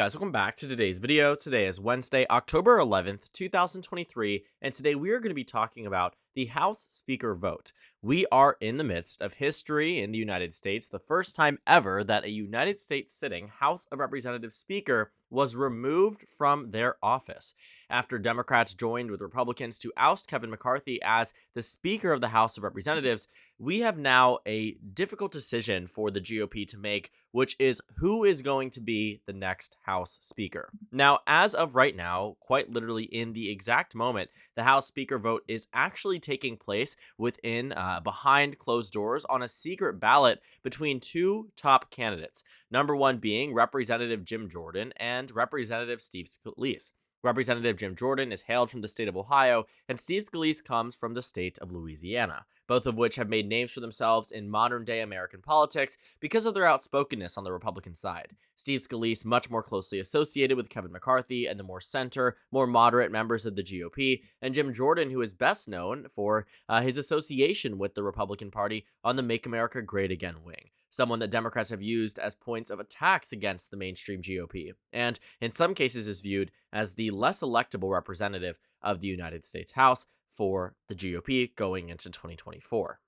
Guys, welcome back to today's video. Today is Wednesday, October 11th, 2023, and today we are going to be talking about the House Speaker vote. We are in the midst of history in the United States, the first time ever that a United States sitting House of Representatives Speaker was removed from their office. After Democrats joined with Republicans to oust Kevin McCarthy as the Speaker of the House of Representatives, we have now a difficult decision for the GOP to make, which is who is going to be the next House Speaker. Now, as of right now, quite literally in the exact moment, the House Speaker vote is actually taking place within, behind closed doors on a secret ballot between two top candidates. Number one being Representative Jim Jordan and Representative Steve Scalise. Representative Jim Jordan is hailed from the state of Ohio, and Steve Scalise comes from the state of Louisiana, both of which have made names for themselves in modern-day American politics because of their outspokenness on the Republican side. Steve Scalise much more closely associated with Kevin McCarthy and the more center, more moderate members of the GOP, and Jim Jordan, who is best known for his association with the Republican Party on the Make America Great Again wing. Someone that Democrats have used as points of attacks against the mainstream GOP, and in some cases is viewed as the less electable representative of the United States House for the GOP going into 2024.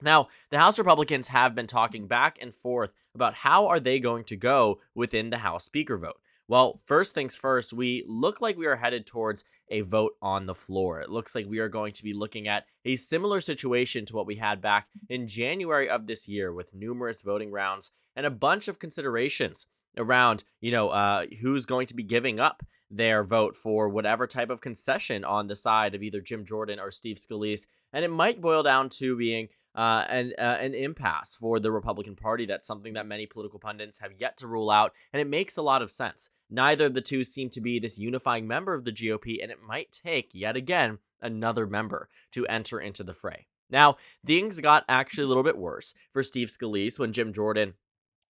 Now, the House Republicans have been talking back and forth about how are they going to go within the House Speaker vote. Well, first things first, we look like we are headed towards a vote on the floor. It looks like we are going to be looking at a similar situation to what we had back in January of this year with numerous voting rounds and a bunch of considerations around, who's going to be giving up their vote for whatever type of concession on the side of either Jim Jordan or Steve Scalise. And it might boil down to being an impasse for the Republican Party. That's something that many political pundits have yet to rule out, and it makes a lot of sense. Neither of the two seem to be this unifying member of the GOP, and it might take, yet again, another member to enter into the fray. Now, things got actually a little bit worse for Steve Scalise when Jim Jordan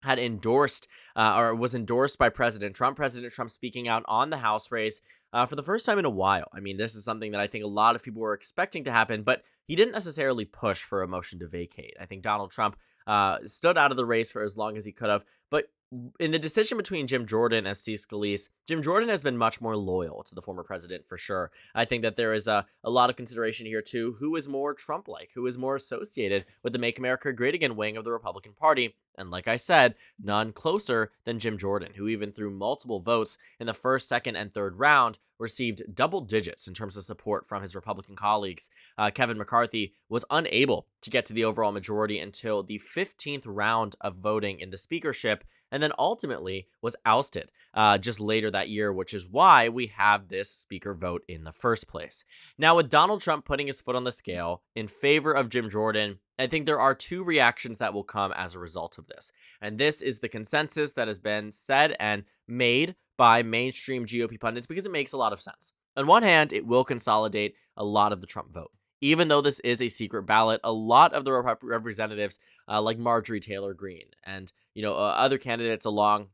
had endorsed or was endorsed by President Trump speaking out on the House race for the first time in a while. I mean, this is something that I think a lot of people were expecting to happen, but he didn't necessarily push for a motion to vacate. I think Donald Trump stood out of the race for as long as he could have, but in the decision between Jim Jordan and Steve Scalise, Jim Jordan has been much more loyal to the former president for sure. I think that there is a lot of consideration here too. Who is more Trump-like? Who is more associated with the Make America Great Again wing of the Republican Party? And like I said, none closer than Jim Jordan, who even through multiple votes in the first, second, and third round received double digits in terms of support from his Republican colleagues. Kevin McCarthy was unable to get to the overall majority until the 15th round of voting in the speakership, and then ultimately was ousted just later that year, which is why we have this speaker vote in the first place. Now, with Donald Trump putting his foot on the scale in favor of Jim Jordan, I think there are two reactions that will come as a result of this. And this is the consensus that has been said and made by mainstream GOP pundits because it makes a lot of sense. On one hand, it will consolidate a lot of the Trump vote. Even though this is a secret ballot, a lot of the representatives like Marjorie Taylor Greene and other candidates along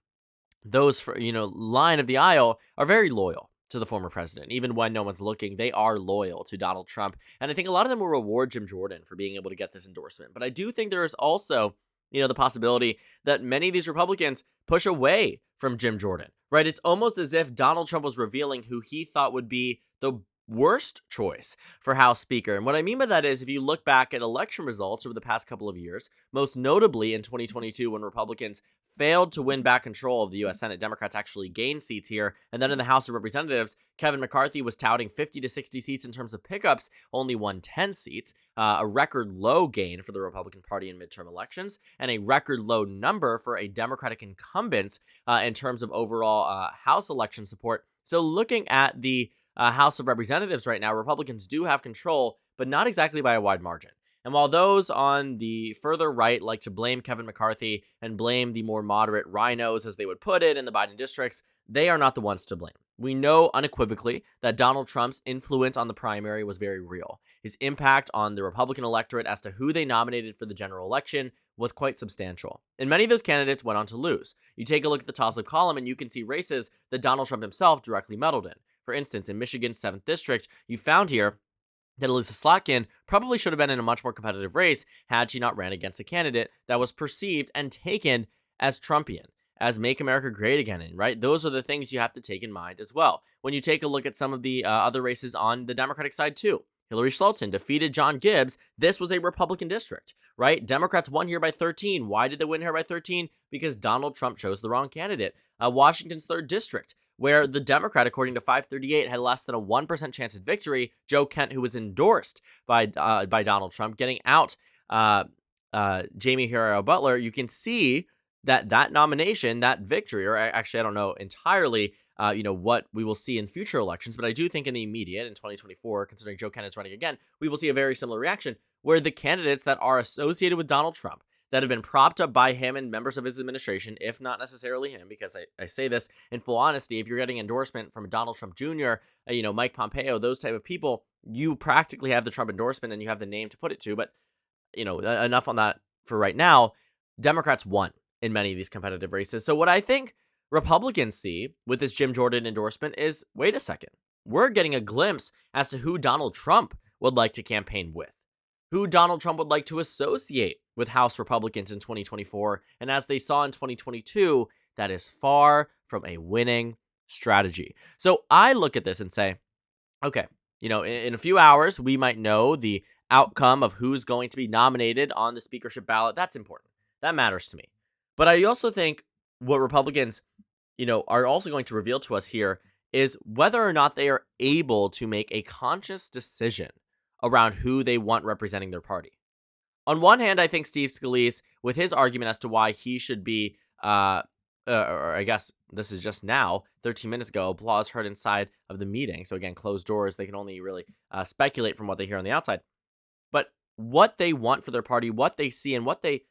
those line of the aisle are very loyal to the former president. Even when no one's looking, they are loyal to Donald Trump. And I think a lot of them will reward Jim Jordan for being able to get this endorsement. But I do think there is also the possibility that many of these Republicans push away from Jim Jordan, right? It's almost as if Donald Trump was revealing who he thought would be the worst choice for House Speaker. And what I mean by that is if you look back at election results over the past couple of years, most notably in 2022 when Republicans failed to win back control of the U.S. Senate, Democrats actually gained seats here. And then in the House of Representatives, Kevin McCarthy was touting 50 to 60 seats in terms of pickups, only won 10 seats, a record low gain for the Republican Party in midterm elections, and a record low number for a Democratic incumbent in terms of overall House election support. So looking at the House of Representatives right now, Republicans do have control, but not exactly by a wide margin. And while those on the further right like to blame Kevin McCarthy and blame the more moderate rhinos, as they would put it, in the Biden districts, they are not the ones to blame. We know unequivocally that Donald Trump's influence on the primary was very real. His impact on the Republican electorate as to who they nominated for the general election was quite substantial. And many of those candidates went on to lose. You take a look at the toss-up column and you can see races that Donald Trump himself directly meddled in. For instance, in Michigan's 7th District, you found here that Elisa Slotkin probably should have been in a much more competitive race had she not ran against a candidate that was perceived and taken as Trumpian, as Make America Great Again. And right, those are the things you have to take in mind as well. When you take a look at some of the other races on the Democratic side too, Hillary Schultzen defeated John Gibbs. This was a Republican district, right? Democrats won here by 13. Why did they win here by 13? Because Donald Trump chose the wrong candidate. Washington's 3rd district, where the Democrat, according to 538, had less than a 1% chance of victory. Joe Kent, who was endorsed by Donald Trump, getting out Jamie Herrera Butler. You can see that nomination, that victory, or actually, I don't know entirely, what we will see in future elections, but I do think in the immediate, in 2024, considering Joe Kent is running again, we will see a very similar reaction, where the candidates that are associated with Donald Trump, that have been propped up by him and members of his administration, if not necessarily him, because I say this in full honesty, if you're getting endorsement from Donald Trump Jr., Mike Pompeo, those type of people, you practically have the Trump endorsement and you have the name to put it to, but, enough on that for right now. Democrats won in many of these competitive races. So what I think Republicans see with this Jim Jordan endorsement is, wait a second, we're getting a glimpse as to who Donald Trump would like to campaign with, who Donald Trump would like to associate with House Republicans in 2024. And as they saw in 2022, that is far from a winning strategy. So I look at this and say, okay, in a few hours, we might know the outcome of who's going to be nominated on the speakership ballot. That's important. That matters to me. But I also think what Republicans, are also going to reveal to us here is whether or not they are able to make a conscious decision around who they want representing their party. On one hand, I think Steve Scalise, with his argument as to why he should be, or I guess this is just now, 13 minutes ago, applause heard inside of the meeting. So again, closed doors, they can only really speculate from what they hear on the outside. But what they want for their party, what they see, and what they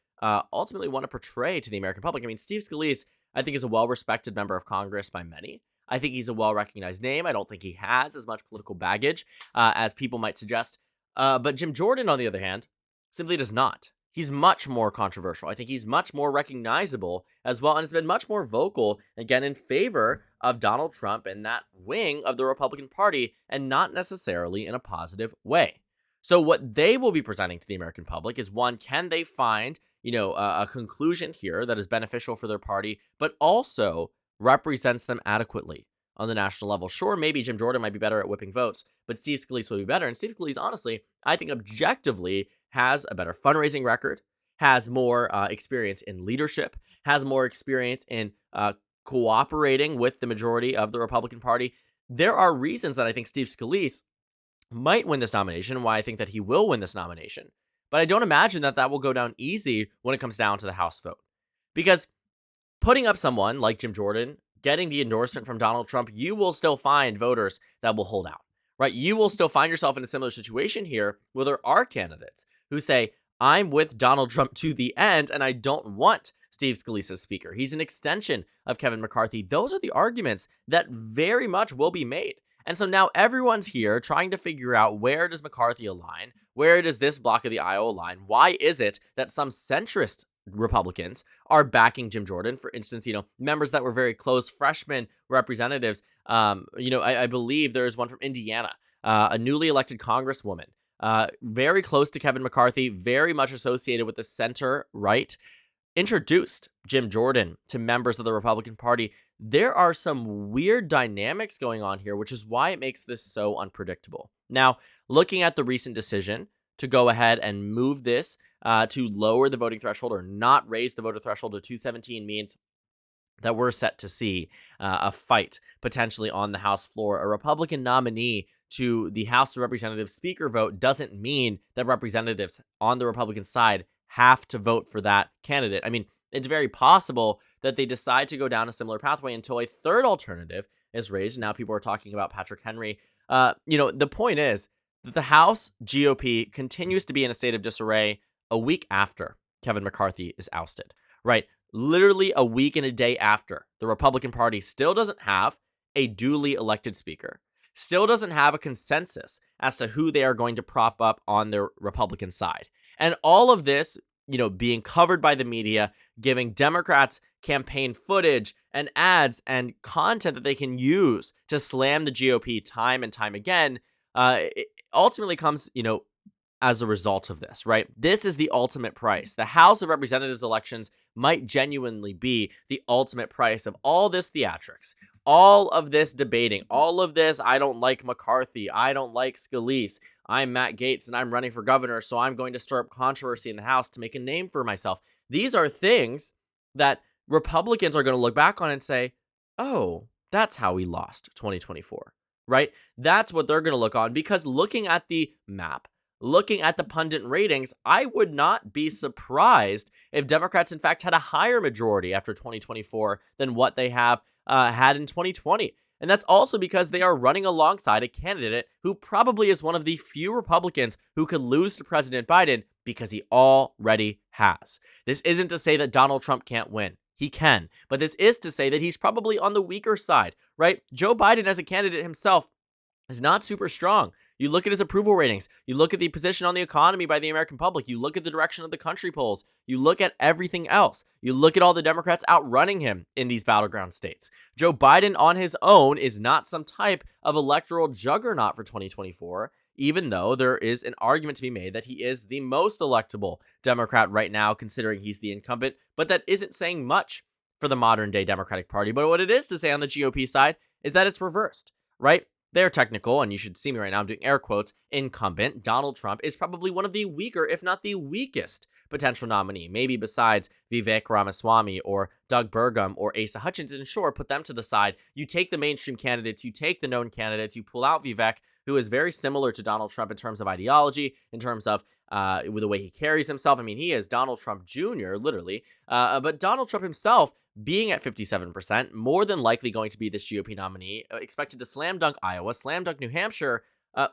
ultimately want to portray to the American public. I mean, Steve Scalise, I think, is a well-respected member of Congress by many. I think he's a well-recognized name. I don't think he has as much political baggage as people might suggest. But Jim Jordan, on the other hand, simply does not. He's much more controversial. I think he's much more recognizable as well, and has been much more vocal, again, in favor of Donald Trump and that wing of the Republican Party, and not necessarily in a positive way. So what they will be presenting to the American public is, one, can they find, a conclusion here that is beneficial for their party, but also represents them adequately on the national level. Sure, maybe Jim Jordan might be better at whipping votes, but Steve Scalise will be better. And Steve Scalise, honestly, I think objectively has a better fundraising record, has more experience in leadership, has more experience in cooperating with the majority of the Republican Party. There are reasons that I think Steve Scalise might win this nomination, why I think that he will win this nomination. But I don't imagine that will go down easy when it comes down to the House vote. Because putting up someone like Jim Jordan, getting the endorsement from Donald Trump, you will still find voters that will hold out, right? You will still find yourself in a similar situation here where there are candidates who say, I'm with Donald Trump to the end, and I don't want Steve Scalise as speaker. He's an extension of Kevin McCarthy. Those are the arguments that very much will be made. And so now everyone's here trying to figure out, where does McCarthy align? Where does this block of the aisle align? Why is it that some centrist Republicans are backing Jim Jordan? For instance, members that were very close, freshman representatives. I believe there is one from Indiana, a newly elected congresswoman, very close to Kevin McCarthy, very much associated with the center right, introduced Jim Jordan to members of the Republican Party. There are some weird dynamics going on here, which is why it makes this so unpredictable. Now, looking at the recent decision to go ahead and move this to lower the voting threshold or not raise the voter threshold to 217 means that we're set to see a fight potentially on the House floor. A Republican nominee to the House of Representatives speaker vote doesn't mean that representatives on the Republican side have to vote for that candidate. I mean, it's very possible that they decide to go down a similar pathway until a third alternative is raised. Now people are talking about Patrick Henry. The point is that the House GOP continues to be in a state of disarray a week after Kevin McCarthy is ousted, right? Literally a week and a day after, the Republican Party still doesn't have a duly elected speaker, still doesn't have a consensus as to who they are going to prop up on their Republican side. And all of this, being covered by the media, giving Democrats campaign footage and ads and content that they can use to slam the GOP time and time again, it ultimately comes, as a result of this, right? This is the ultimate price. The House of Representatives elections might genuinely be the ultimate price of all this theatrics, all of this debating, all of this, I don't like McCarthy, I don't like Scalise, I'm Matt Gaetz and I'm running for governor, so I'm going to stir up controversy in the House to make a name for myself. These are things that Republicans are going to look back on and say, oh, that's how we lost 2024, right? That's what they're going to look on, because looking at the map, looking at the pundit ratings, I would not be surprised if Democrats, in fact, had a higher majority after 2024 than what they have had in 2020. And that's also because they are running alongside a candidate who probably is one of the few Republicans who could lose to President Biden, because he already has. This isn't to say that Donald Trump can't win. He can. But this is to say that he's probably on the weaker side, right? Joe Biden as a candidate himself is not super strong. You look at his approval ratings. You look at the position on the economy by the American public. You look at the direction of the country polls. You look at everything else. You look at all the Democrats outrunning him in these battleground states. Joe Biden on his own is not some type of electoral juggernaut for 2024, even though there is an argument to be made that he is the most electable Democrat right now, considering he's the incumbent. But that isn't saying much for the modern day Democratic Party. But what it is to say on the GOP side is that it's reversed, right? They're technical, and you should see me right now, I'm doing air quotes, incumbent Donald Trump is probably one of the weaker, if not the weakest, potential nominee, maybe besides Vivek Ramaswamy or Doug Burgum or Asa Hutchinson. Sure, put them to the side. You take the mainstream candidates, you take the known candidates, you pull out Vivek, who is very similar to Donald Trump in terms of ideology, in terms of with the way he carries himself. I mean, he is Donald Trump Jr., literally. But Donald Trump himself, being at 57%, more than likely going to be this GOP nominee, expected to slam dunk Iowa, slam dunk New Hampshire.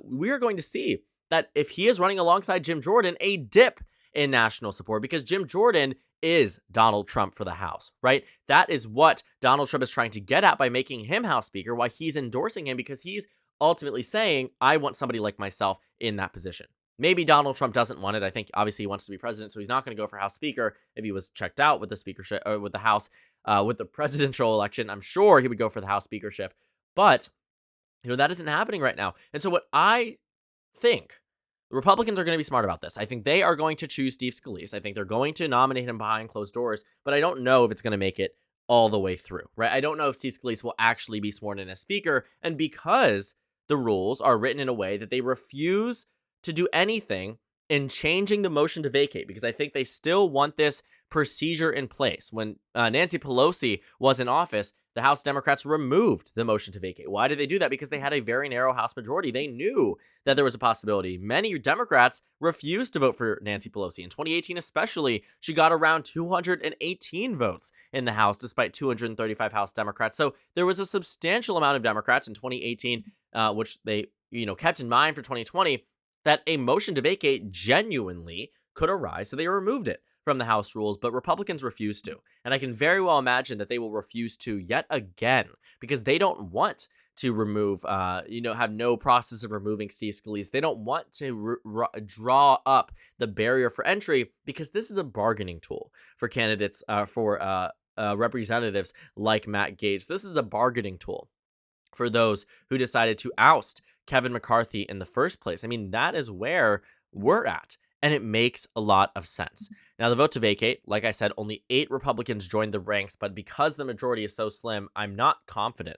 We're going to see that if he is running alongside Jim Jordan, a dip in national support, because Jim Jordan is Donald Trump for the House, right? That is what Donald Trump is trying to get at by making him House Speaker, why he's endorsing him, because he's ultimately saying, I want somebody like myself in that position. Maybe Donald Trump doesn't want it. I think obviously he wants to be president, so he's not going to go for House Speaker. If he was checked out with the speakership or with the House, with the presidential election, I'm sure he would go for the House speakership. But that isn't happening right now. And so what I think, the Republicans are going to be smart about this. I think they are going to choose Steve Scalise. I think they're going to nominate him behind closed doors, but I don't know if it's going to make it all the way through, right? I don't know if Steve Scalise will actually be sworn in as speaker, and because the rules are written in a way that they refuse to do anything in changing the motion to vacate, because I think they still want this procedure in place. When Nancy Pelosi was in office, the House Democrats removed the motion to vacate. Why did they do that? Because they had a very narrow House majority. They knew that there was a possibility. Many Democrats refused to vote for Nancy Pelosi. In 2018 especially, she got around 218 votes in the House, despite 235 House Democrats. So there was a substantial amount of Democrats in 2018, which they kept in mind for 2020, that a motion to vacate genuinely could arise. So they removed it from the House rules, but Republicans refused to. And I can very well imagine that they will refuse to yet again, because they don't want to remove, have no process of removing Steve Scalise. They don't want to draw up the barrier for entry, because this is a bargaining tool for candidates, for representatives like Matt Gaetz. This is a bargaining tool for those who decided to oust Kevin McCarthy in the first place. I mean, that is where we're at, and it makes a lot of sense. Now, the vote to vacate, like I said, only 8 Republicans joined the ranks, but because the majority is so slim, I'm not confident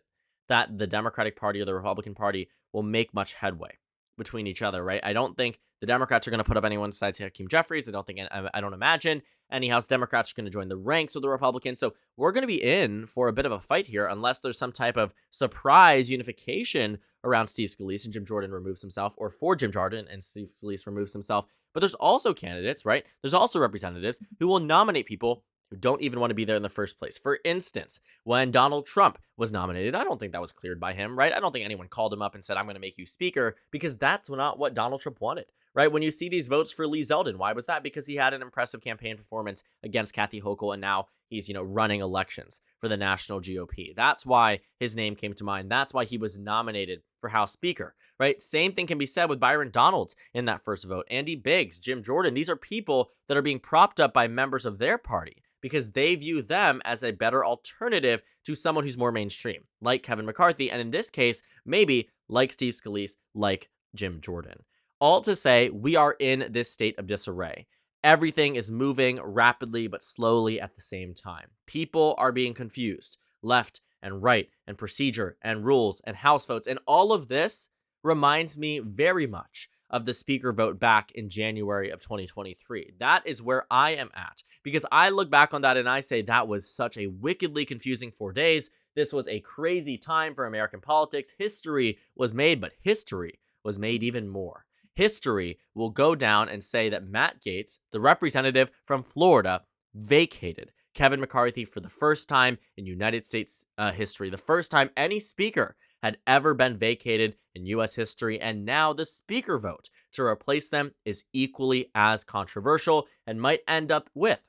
that the Democratic Party or the Republican Party will make much headway between each other, right? I don't think the Democrats are going to put up anyone besides Hakeem Jeffries. I don't imagine any House Democrats are going to join the ranks of the Republicans. So we're going to be in for a bit of a fight here, unless there's some type of surprise unification around Steve Scalise and Jim Jordan removes himself, or for Jim Jordan and Steve Scalise removes himself. But there's also candidates, right? There's also representatives who will nominate people who don't even want to be there in the first place. For instance, when Donald Trump was nominated, I don't think that was cleared by him, right? I don't think anyone called him up and said, I'm going to make you speaker, because that's not what Donald Trump wanted, right? When you see these votes for Lee Zeldin, why was that? Because he had an impressive campaign performance against Kathy Hochul, and now he's, running elections for the national GOP. That's why his name came to mind. That's why he was nominated for House Speaker, right? Same thing can be said with Byron Donalds in that first vote. Andy Biggs, Jim Jordan, these are people that are being propped up by members of their party, because they view them as a better alternative to someone who's more mainstream, like Kevin McCarthy, and in this case, maybe like Steve Scalise, like Jim Jordan. All to say, we are in this state of disarray. Everything is moving rapidly but slowly at the same time. People are being confused, left and right, and procedure and rules and House votes. And all of this reminds me very much of the speaker vote back in January of 2023. That is where I am at, because I look back on that and I say that was such a wickedly confusing 4 days. This was a crazy time for American politics. History was made, but history was made even more. History will go down and say that Matt Gaetz, the representative from Florida, vacated Kevin McCarthy for the first time in United States history, the first time any speaker had ever been vacated in U.S. history, and now the speaker vote to replace them is equally as controversial and might end up with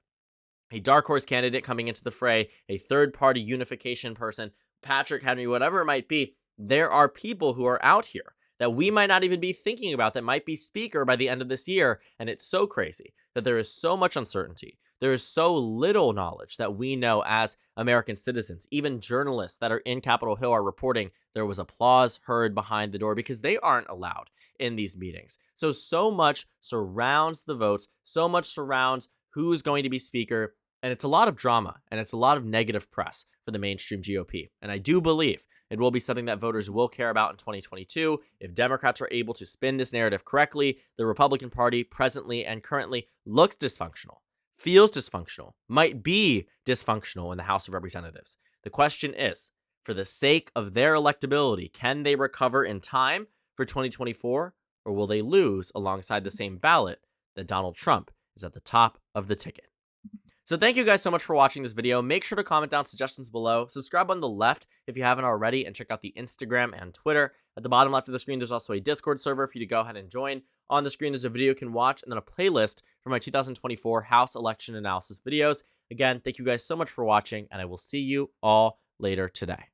a dark horse candidate coming into the fray, a third-party unification person, Patrick Henry, whatever it might be. There are people who are out here that we might not even be thinking about that might be speaker by the end of this year, and it's so crazy that there is so much uncertainty. There is so little knowledge that we know as American citizens. Even journalists that are in Capitol Hill are reporting there was applause heard behind the door because they aren't allowed in these meetings. So much surrounds the votes, so much surrounds who's going to be speaker, and it's a lot of drama, and it's a lot of negative press for the mainstream GOP. And I do believe it will be something that voters will care about in 2022. If Democrats are able to spin this narrative correctly, the Republican Party presently and currently looks dysfunctional, feels dysfunctional, might be dysfunctional in the House of Representatives. The question is, for the sake of their electability, can they recover in time for 2024, or will they lose alongside the same ballot that Donald Trump is at the top of the ticket? So thank you guys so much for watching this video. Make sure to comment down suggestions below. Subscribe on the left if you haven't already, and check out the Instagram and Twitter. At the bottom left of the screen, there's also a Discord server for you to go ahead and join. On the screen, there's a video you can watch, and then a playlist for my 2024 House election analysis videos. Again, thank you guys so much for watching, and I will see you all later today.